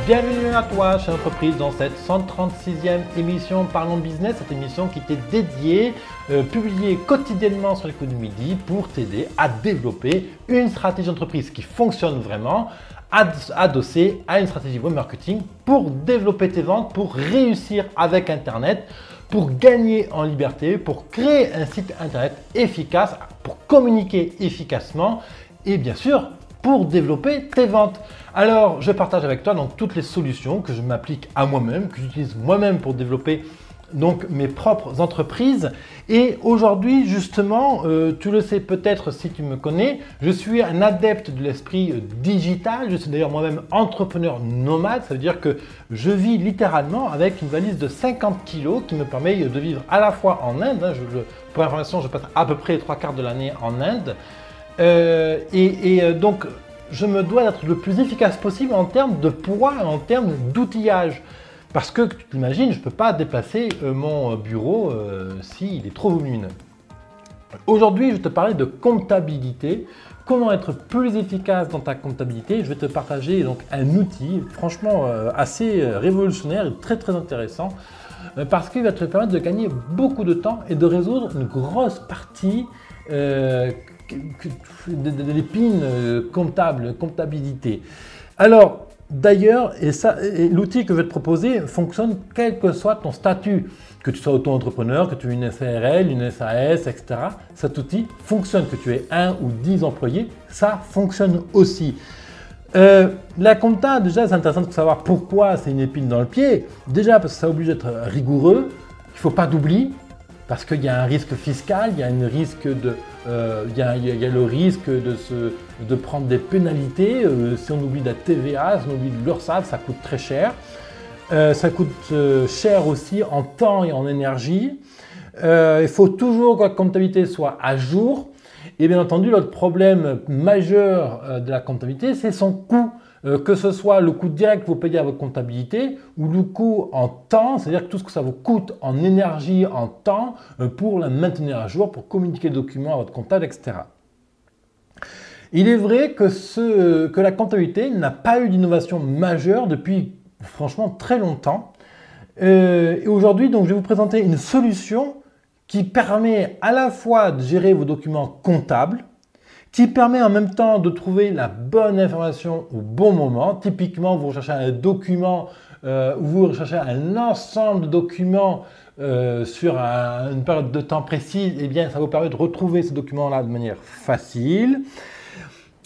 Bienvenue à toi, chère entreprise, dans cette 136e émission Parlons Business, cette émission qui t'est dédiée, publiée quotidiennement sur les coups du midi pour t'aider à développer une stratégie d'entreprise qui fonctionne vraiment, adossée à une stratégie web marketing pour développer tes ventes, pour réussir avec Internet, pour gagner en liberté, pour créer un site Internet efficace, pour communiquer efficacement et bien sûr pour développer tes ventes. Alors, je partage avec toi donc toutes les solutions que je m'applique à moi-même, que j'utilise moi-même pour développer donc mes propres entreprises. Et aujourd'hui, justement, tu le sais peut-être si tu me connais, je suis un adepte de l'esprit digital. Je suis d'ailleurs moi-même entrepreneur nomade. Ça veut dire que je vis littéralement avec une valise de 50 kg qui me permet de vivre à la fois en Inde. Pour information, je passe à peu près les 3/4 de l'année en Inde. Donc, je me dois d'être le plus efficace possible en termes de poids et en termes d'outillage. Parce que, tu t'imagines, je ne peux pas déplacer mon bureau s'il est trop volumineux. Aujourd'hui, je vais te parler de comptabilité. Comment être plus efficace dans ta comptabilité. Je vais te partager donc un outil franchement assez révolutionnaire et très très intéressant parce qu'il va te permettre de gagner beaucoup de temps et de résoudre une grosse partie de l'épine comptabilité. Alors, d'ailleurs, l'outil que je vais te proposer fonctionne quel que soit ton statut, que tu sois auto-entrepreneur, que tu aies une SARL, une SAS, etc. Cet outil fonctionne, que tu aies 1 ou 10 employés, ça fonctionne aussi. La compta, déjà, c'est intéressant de savoir pourquoi c'est une épine dans le pied. Déjà, parce que ça oblige d'être rigoureux, il ne faut pas d'oubli. Parce qu'il y a un risque fiscal, il y a le risque de prendre des pénalités. Si on oublie de la TVA, si on oublie de l'URSSAF, ça coûte très cher. Ça coûte cher aussi en temps et en énergie. Il faut toujours que la comptabilité soit à jour. Et bien entendu, l'autre problème majeur de la comptabilité, c'est son coût. Que ce soit le coût direct que vous payez à votre comptabilité ou le coût en temps, c'est-à-dire que tout ce que ça vous coûte en énergie, en temps, pour la maintenir à jour, pour communiquer le document à votre comptable, etc. Il est vrai que la comptabilité n'a pas eu d'innovation majeure depuis franchement très longtemps. Et aujourd'hui, donc, je vais vous présenter une solution qui permet à la fois de gérer vos documents comptables, qui permet en même temps de trouver la bonne information au bon moment. Typiquement, vous recherchez un document ou vous recherchez un ensemble de documents sur une période de temps précise, et bien ça vous permet de retrouver ce document-là de manière facile.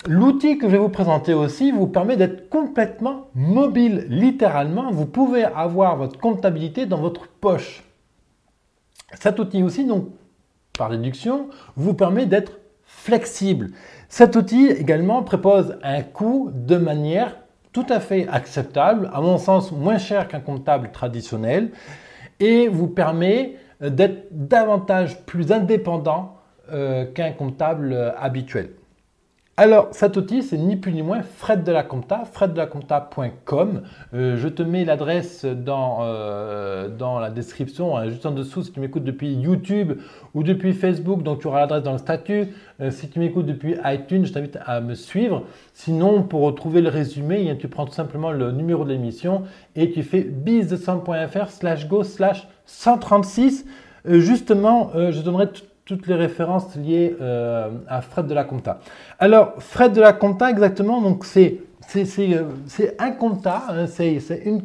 L'outil que je vais vous présenter aussi vous permet d'être complètement mobile, littéralement. Vous pouvez avoir votre comptabilité dans votre poche. Cet outil aussi, donc, par déduction, vous permet d'être flexible. Cet outil également propose un coût de manière tout à fait acceptable, à mon sens moins cher qu'un comptable traditionnel et vous permet d'être davantage plus indépendant qu'un comptable habituel. Alors, cet outil, c'est ni plus ni moins Fred de la Compta, freddelacompta.com. Je te mets l'adresse dans la description, juste en dessous, si tu m'écoutes depuis YouTube ou depuis Facebook, donc tu auras l'adresse dans le statut. Si tu m'écoutes depuis iTunes, je t'invite à me suivre. Sinon, pour retrouver le résumé, tu prends tout simplement le numéro de l'émission et tu fais business.fr/go/136. Justement, je donnerai toutes les références liées à Fred de la Compta. Alors, Fred de la Compta, exactement, donc c'est un compta, hein, c'est une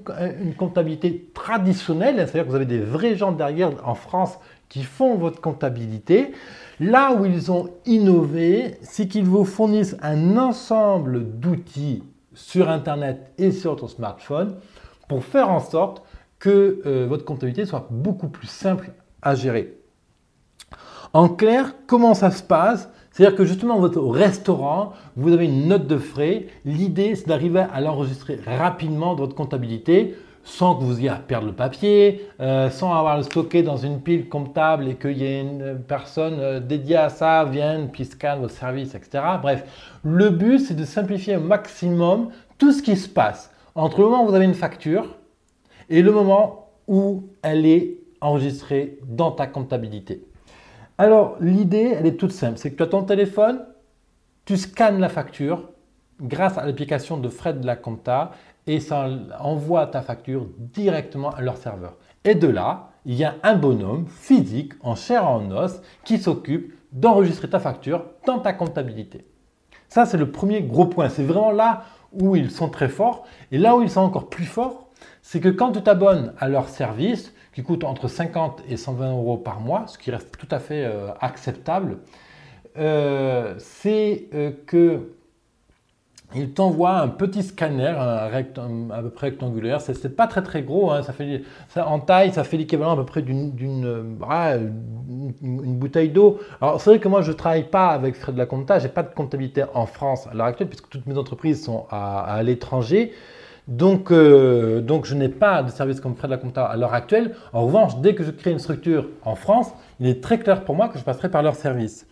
comptabilité traditionnelle, c'est-à-dire que vous avez des vrais gens derrière en France qui font votre comptabilité. Là où ils ont innové, c'est qu'ils vous fournissent un ensemble d'outils sur Internet et sur votre smartphone pour faire en sorte que votre comptabilité soit beaucoup plus simple à gérer. En clair, comment ça se passe? C'est-à-dire que justement, vous êtes au restaurant, vous avez une note de frais. L'idée, c'est d'arriver à l'enregistrer rapidement dans votre comptabilité sans que vous ayez à perdre le papier, sans avoir à le stocker dans une pile comptable et qu'il y ait une personne dédiée à ça vienne puis scanne vos services, etc. Bref, le but, c'est de simplifier au maximum tout ce qui se passe entre le moment où vous avez une facture et le moment où elle est enregistrée dans ta comptabilité. Alors, l'idée, elle est toute simple. C'est que tu as ton téléphone, tu scannes la facture grâce à l'application de Fred de la Compta et ça envoie ta facture directement à leur serveur. Et de là, il y a un bonhomme physique en chair et en os qui s'occupe d'enregistrer ta facture dans ta comptabilité. Ça, c'est le premier gros point. C'est vraiment là où ils sont très forts. Et là où ils sont encore plus forts, c'est que quand tu t'abonnes à leur service, qui coûte entre 50 et 120 euros par mois, ce qui reste tout à fait acceptable, c'est que il t'envoie un petit scanner, à peu près rectangulaire. C'est pas très gros, hein. En taille, ça fait l'équivalent à peu près d'une bouteille d'eau. Alors c'est vrai que moi je ne travaille pas avec Fred de la Compta, j'ai pas de comptabilité en France à l'heure actuelle puisque toutes mes entreprises sont à l'étranger. Donc je n'ai pas de service comme Fred de la Compta à l'heure actuelle. En revanche, dès que je crée une structure en France, il est très clair pour moi que je passerai par leur service.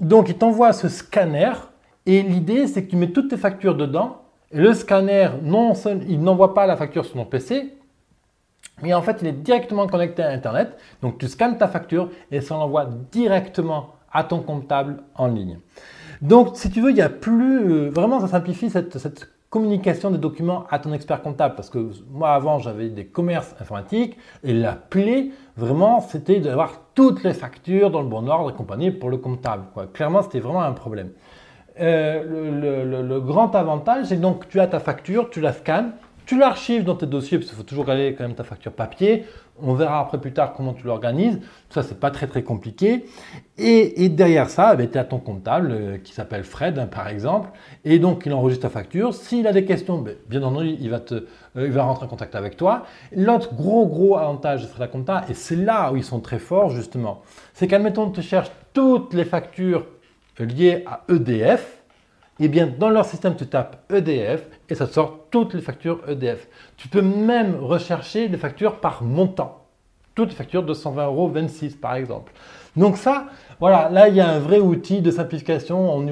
Donc il t'envoie ce scanner. Et l'idée, c'est que tu mets toutes tes factures dedans et le scanner, il n'envoie pas la facture sur ton PC, mais en fait, il est directement connecté à Internet. Donc, tu scannes ta facture et ça l'envoie directement à ton comptable en ligne. Donc, si tu veux, il y a plus… vraiment, ça simplifie cette communication des documents à ton expert comptable. Parce que moi, avant, j'avais des commerces informatiques et la plaie, vraiment, c'était d'avoir toutes les factures dans le bon ordre et compagnie pour le comptable, quoi. Clairement, c'était vraiment un problème. Le grand avantage, c'est donc tu as ta facture, tu la scannes, tu l'archives dans tes dossiers, parce qu'il faut toujours garder quand même ta facture papier. On verra après plus tard comment tu l'organises. Tout ça, c'est pas très compliqué. Et derrière ça, tu as ton comptable qui s'appelle Fred, hein, par exemple. Et donc, il enregistre ta facture. S'il a des questions, bien entendu, il va rentrer en contact avec toi. L'autre gros avantage de Fred la Compta, et c'est là où ils sont très forts justement, c'est qu'admettons, tu cherches toutes les factures liées à EDF, et bien dans leur système tu tapes EDF et ça te sort toutes les factures EDF. Tu peux même rechercher les factures par montant, toutes les factures de 120,26 € par exemple. Donc ça, voilà, là il y a un vrai outil de simplification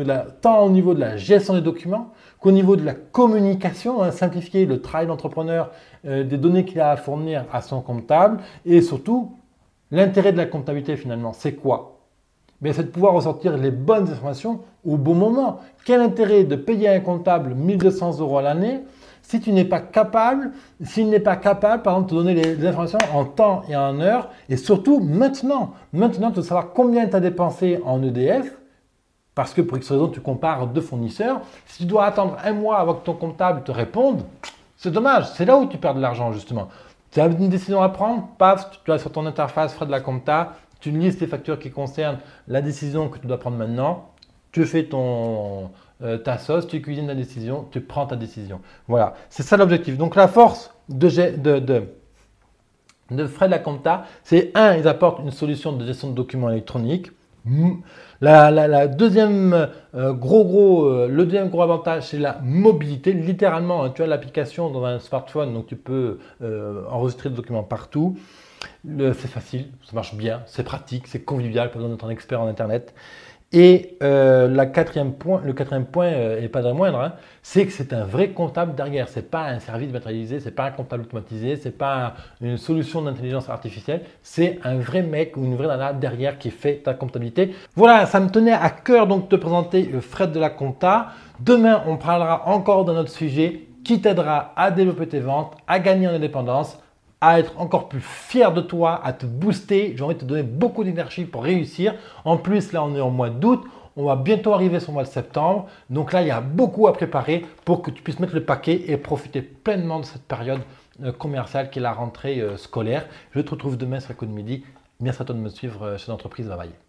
tant au niveau de la gestion des documents qu'au niveau de la communication, hein, simplifier le travail d'entrepreneur, des données qu'il a à fournir à son comptable et surtout l'intérêt de la comptabilité finalement, c'est quoi? Mais c'est de pouvoir ressortir les bonnes informations au bon moment. Quel intérêt de payer un comptable 1 200 € à l'année si tu n'es pas capable, s'il n'est pas capable, par exemple, de te donner les informations en temps et en heure, et surtout maintenant. Maintenant, de savoir combien tu as dépensé en EDF, parce que pour X raison, tu compares deux fournisseurs. Si tu dois attendre un mois avant que ton comptable te réponde, c'est dommage. C'est là où tu perds de l'argent, justement. Tu as une décision à prendre, paf, tu as sur ton interface Fred de la Compta, tu listes les factures qui concernent la décision que tu dois prendre maintenant, tu fais ta sauce, tu cuisines la décision, tu prends ta décision. Voilà, c'est ça l'objectif. Donc la force de Fred de la Compta, c'est ils apportent une solution de gestion de documents électroniques. Le deuxième gros avantage, c'est la mobilité. Littéralement, hein, tu as l'application dans un smartphone, donc tu peux enregistrer des documents partout. C'est facile, ça marche bien, c'est pratique, c'est convivial, pas besoin d'être un expert en Internet. Et le quatrième point, et pas de moindre, hein, c'est que c'est un vrai comptable derrière. Ce n'est pas un service matérialisé, ce n'est pas un comptable automatisé, ce n'est pas une solution d'intelligence artificielle. C'est un vrai mec ou une vraie nana derrière qui fait ta comptabilité. Voilà, ça me tenait à cœur donc de te présenter Fred de la Compta. Demain, on parlera encore d'un autre sujet qui t'aidera à développer tes ventes, à gagner en indépendance, à être encore plus fier de toi, à te booster. J'ai envie de te donner beaucoup d'énergie pour réussir. En plus, là, on est en mois d'août. On va bientôt arriver sur le mois de septembre. Donc là, il y a beaucoup à préparer pour que tu puisses mettre le paquet et profiter pleinement de cette période commerciale qui est la rentrée scolaire. Je te retrouve demain sur le coup de midi. Merci à toi de me suivre chez l'entreprise. Bye bye.